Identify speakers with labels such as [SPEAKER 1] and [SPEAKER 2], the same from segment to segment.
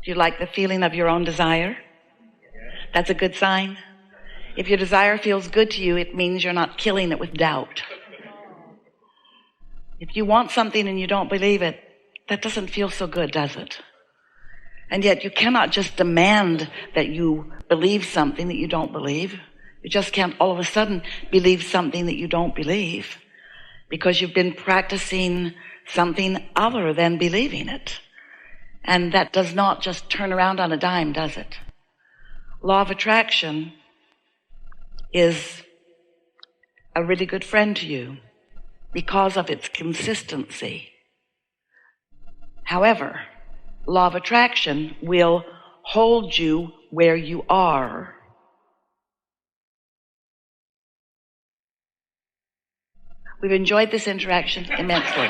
[SPEAKER 1] Do you like the feeling of your own desire? That's a good sign. If your desire feels good to you, it means you're not killing it with doubt. If you want something and you don't believe it, that doesn't feel so good, does it? And yet you cannot just demand that you believe something that you don't believe. You just can't all of a sudden believe something that you don't believe, because you've been practicing something other than believing it. And that does not just turn around on a dime, does it? Law of attraction is a really good friend to you because of its consistency. However, law of attraction will hold you where you are. We've enjoyed this interaction immensely.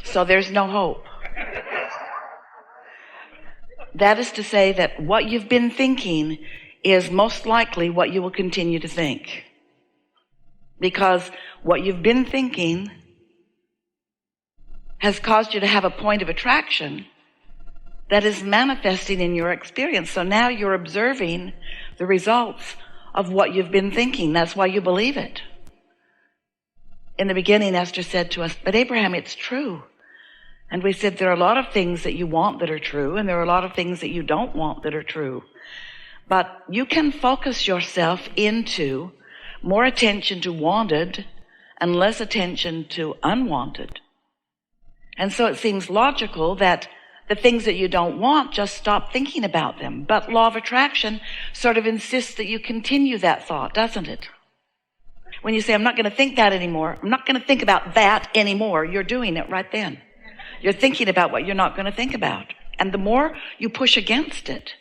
[SPEAKER 1] So there's no hope. That is to say that what you've been thinking is most likely what you will continue to think. Because what you've been thinking has caused you to have a point of attraction that is manifesting in your experience. So now you're observing the results of what you've been thinking. That's why you believe it. In the beginning, Esther said to us, "But Abraham, it's true." And we said, there are a lot of things that you want that are true, and there are a lot of things that you don't want that are true. But you can focus yourself into more attention to wanted and less attention to unwanted. And so it seems logical that the things that you don't want, just stop thinking about them. But law of attraction sort of insists that you continue that thought, doesn't it? When you say, I'm not going to think that anymore, I'm not going to think about that anymore, you're doing it right then. You're thinking about what you're not going to think about. And the more you push against it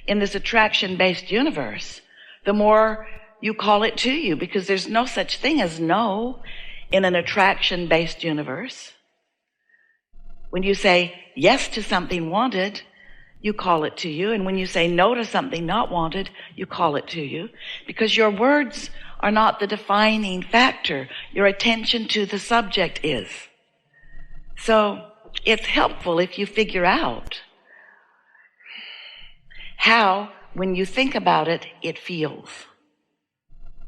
[SPEAKER 1] in this attraction-based universe, the more you call it to you, because there's no such thing as no in an attraction-based universe. When you say yes to something wanted, you call it to you. And when you say no to something not wanted, you call it to you. Because your words are not the defining factor. Your attention to the subject is. So it's helpful if you figure out how, when you think about it, it feels.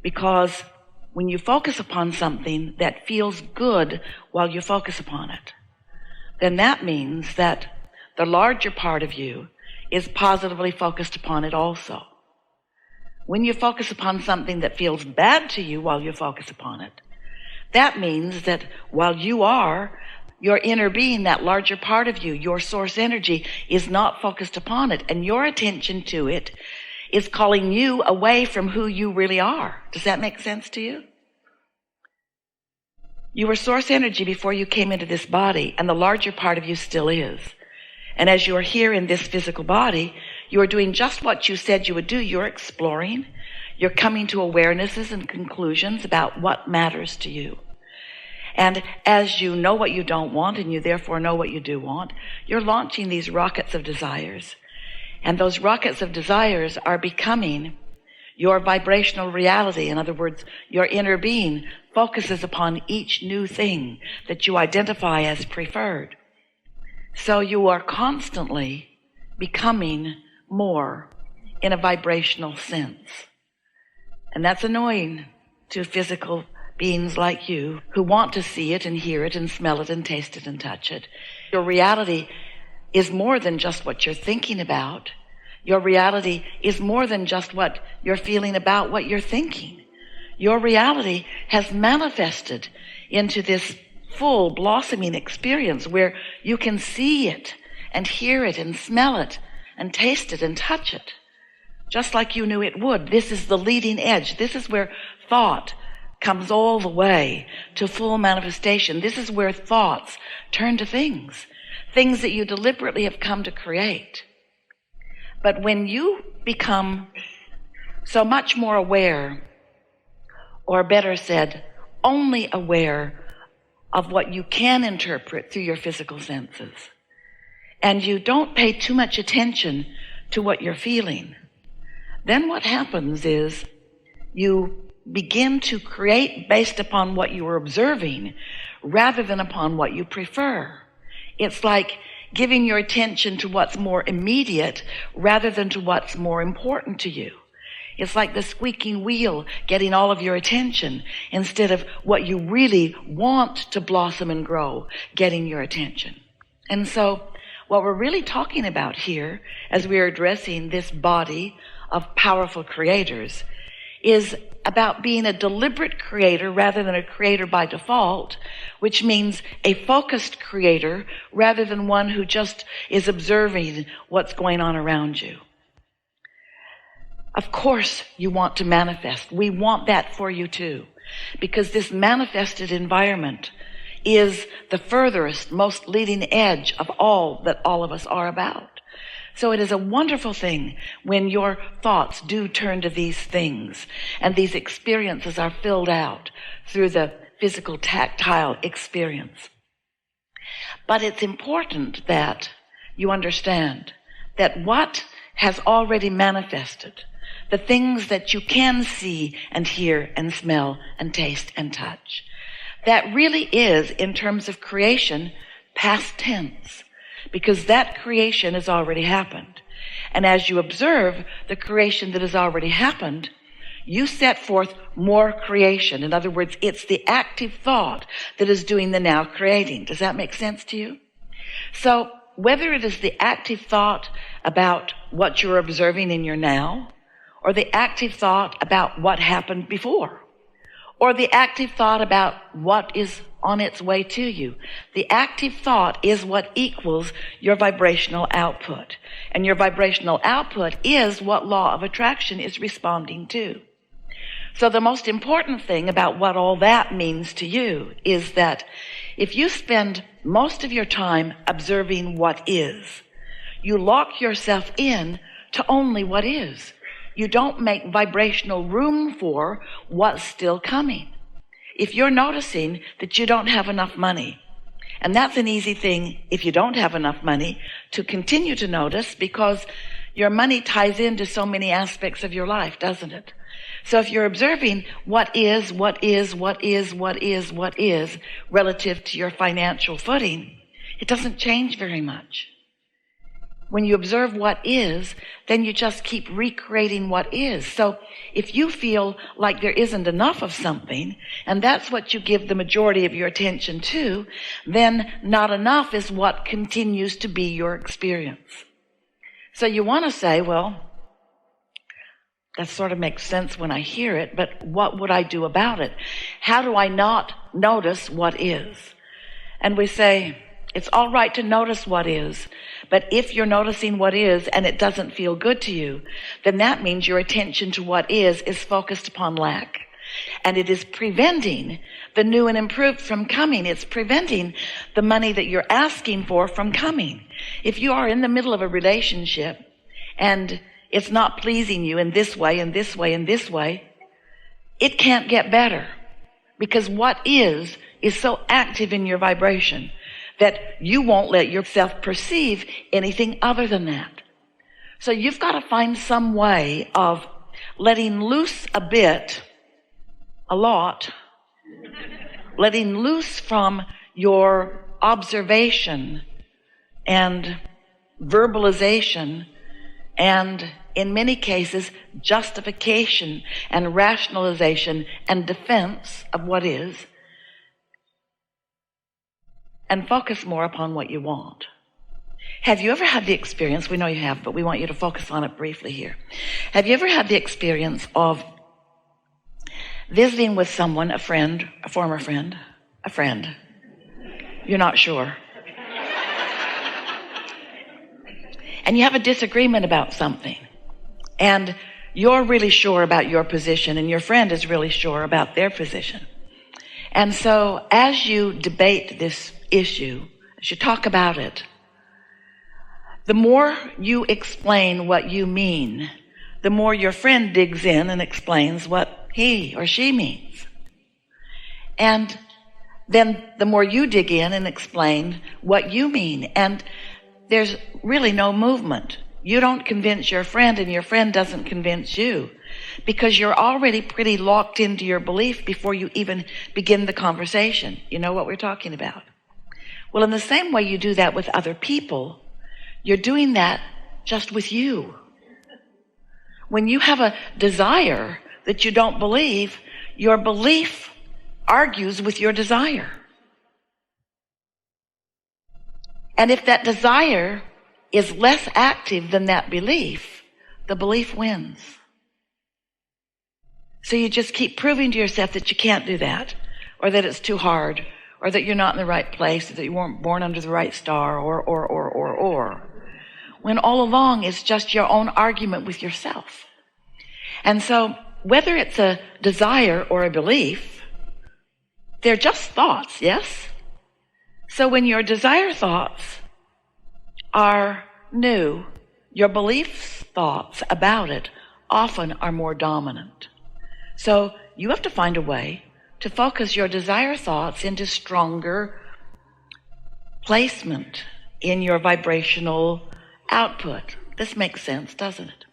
[SPEAKER 1] Because when you focus upon something that feels good while you focus upon it, then that means that the larger part of you is positively focused upon it also. When you focus upon something that feels bad to you while you focus upon it, that means that while you are, your inner being, that larger part of you, your source energy, is not focused upon it, and your attention to it is calling you away from who you really are. Does that make sense to you? You were source energy before you came into this body, and the larger part of you still is. And as you are here in this physical body, you are doing just what you said you would do. You're exploring. You're coming to awarenesses and conclusions about what matters to you. And as you know what you don't want, and you therefore know what you do want, you're launching these rockets of desires. And those rockets of desires are becoming your vibrational reality. In other words, your inner being focuses upon each new thing that you identify as preferred. So you are constantly becoming more in a vibrational sense. And that's annoying to physical beings like you who want to see it and hear it and smell it and taste it and touch it. Your reality is more than just what you're thinking about. Your reality is more than just what you're feeling about what you're thinking. Your reality has manifested into this full blossoming experience where you can see it and hear it and smell it and taste it and touch it, just like you knew it would. This is the leading edge. This is where thought comes all the way to full manifestation. This is where thoughts turn to things that you deliberately have come to create. But when you become so much more aware, or better said, only aware of what you can interpret through your physical senses, and you don't pay too much attention to what you're feeling, then what happens is you begin to create based upon what you are observing, rather than upon what you prefer. It's like giving your attention to what's more immediate rather than to what's more important to you. It's like the squeaking wheel getting all of your attention instead of what you really want to blossom and grow getting your attention. And so what we're really talking about here as we are addressing this body of powerful creators is about being a deliberate creator rather than a creator by default, which means a focused creator rather than one who just is observing what's going on around you. Of course you want to manifest. We want that for you too, because this manifested environment is the furthest, most leading edge of all that all of us are about. So it is a wonderful thing when your thoughts do turn to these things and these experiences are filled out through the physical tactile experience. But it's important that you understand that what has already manifested, the things that you can see and hear and smell and taste and touch, that really is, in terms of creation, past tense, because that creation has already happened. And as you observe the creation that has already happened, you set forth more creation. In other words, it's the active thought that is doing the now creating. Does that make sense to you? So whether it is the active thought about what you're observing in your now, or the active thought about what happened before, or the active thought about what is on its way to you. The active thought is what equals your vibrational output. And your vibrational output is what law of attraction is responding to. So the most important thing about what all that means to you is that if you spend most of your time observing what is, you lock yourself in to only what is. You don't make vibrational room for what's still coming. If you're noticing that you don't have enough money, and that's an easy thing if you don't have enough money to continue to notice, because your money ties into so many aspects of your life, doesn't it? So if you're observing what is relative to your financial footing, it doesn't change very much. When you observe what is, then you just keep recreating what is. So if you feel like there isn't enough of something, and that's what you give the majority of your attention to, then not enough is what continues to be your experience. So you want to say, well, that sort of makes sense when I hear it, but what would I do about it? How do I not notice what is? And we say, it's all right to notice what is, but if you're noticing what is and it doesn't feel good to you, then that means your attention to what is focused upon lack. And it is preventing the new and improved from coming. It's preventing the money that you're asking for from coming. If you are in the middle of a relationship and it's not pleasing you in this way, and this way, and this way, it can't get better, because what is so active in your vibration that you won't let yourself perceive anything other than that. So you've got to find some way of letting loose a bit, a lot, letting loose from your observation and verbalization and, in many cases, justification and rationalization and defense of what is, and focus more upon what you want. Have you ever had the experience, we know you have, but we want you to focus on it briefly here. Have you ever had the experience of visiting with someone, a friend, a former friend, a friend? You're not sure. And you have a disagreement about something. And you're really sure about your position, and your friend is really sure about their position. And so as you debate this issue, as you talk about it, the more you explain what you mean, the more your friend digs in and explains what he or she means. And then the more you dig in and explain what you mean. And there's really no movement. You don't convince your friend, and your friend doesn't convince you, because you're already pretty locked into your belief before you even begin the conversation. You know what we're talking about? Well, in the same way you do that with other people, you're doing that just with you. When you have a desire that you don't believe, your belief argues with your desire. And if that desire is less active than that belief, the belief wins. So you just keep proving to yourself that you can't do that, or that it's too hard, or that you're not in the right place, or that you weren't born under the right star, or. When all along it's just your own argument with yourself. And so whether it's a desire or a belief, they're just thoughts, yes? So when your desire thoughts are new, your belief thoughts about it often are more dominant. So you have to find a way to focus your desire thoughts into stronger placement in your vibrational output. This makes sense, doesn't it?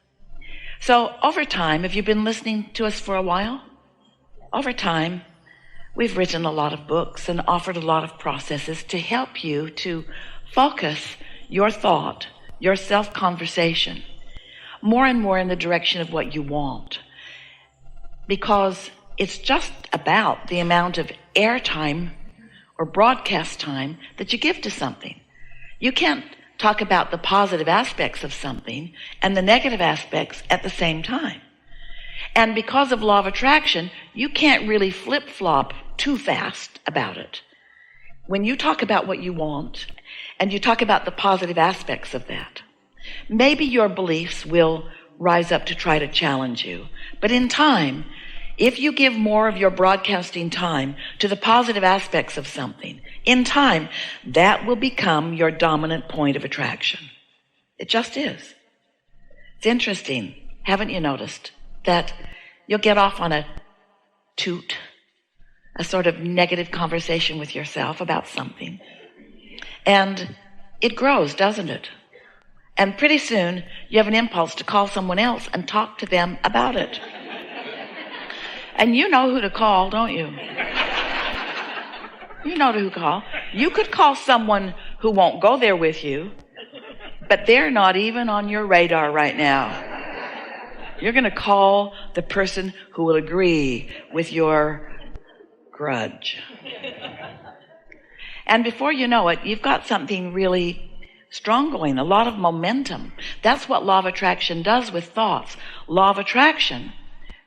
[SPEAKER 1] So over time, have you been listening to us for a while? Over time, we've written a lot of books and offered a lot of processes to help you to focus your thought, your self-conversation, more and more in the direction of what you want. Because it's just about the amount of airtime or broadcast time that you give to something. You can't talk about the positive aspects of something and the negative aspects at the same time. And because of law of attraction, you can't really flip-flop too fast about it. When you talk about what you want and you talk about the positive aspects of that, maybe your beliefs will rise up to try to challenge you. But in time, if you give more of your broadcasting time to the positive aspects of something, in time, that will become your dominant point of attraction. It just is. It's interesting, haven't you noticed, that you'll get off on a toot, a sort of negative conversation with yourself about something, and it grows, doesn't it? And pretty soon, you have an impulse to call someone else and talk to them about it. And you know who to call, don't you? You know who to call. You could call someone who won't go there with you, but they're not even on your radar right now. You're going to call the person who will agree with your grudge. And before you know it, you've got something really strong going, a lot of momentum. That's what law of attraction does with thoughts. Law of attraction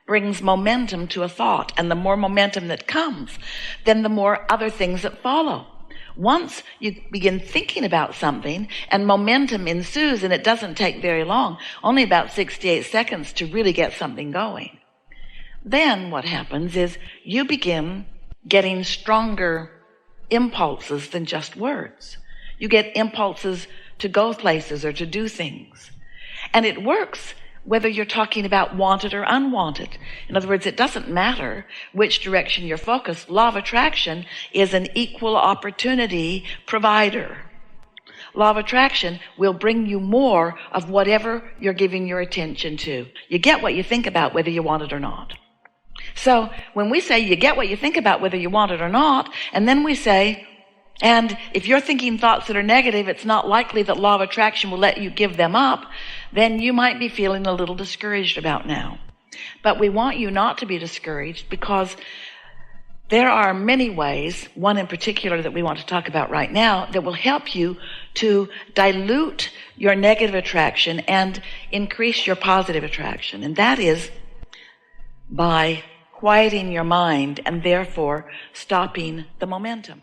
[SPEAKER 1] brings momentum to a thought, and the more momentum that comes, then the more other things that follow. Once you begin thinking about something and momentum ensues, and it doesn't take very long, only about 68 seconds to really get something going, then what happens is you begin getting stronger impulses than just words. You get impulses to go places or to do things. And it works whether you're talking about wanted or unwanted. In other words, it doesn't matter which direction you're focused. Law of attraction is an equal opportunity provider. Law of attraction will bring you more of whatever you're giving your attention to. You get what you think about whether you want it or not. So when we say you get what you think about whether you want it or not, and then we say, and if you're thinking thoughts that are negative, it's not likely that law of attraction will let you give them up, then you might be feeling a little discouraged about now. But we want you not to be discouraged, because there are many ways, one in particular that we want to talk about right now, that will help you to dilute your negative attraction and increase your positive attraction. And that is by quieting your mind and therefore stopping the momentum.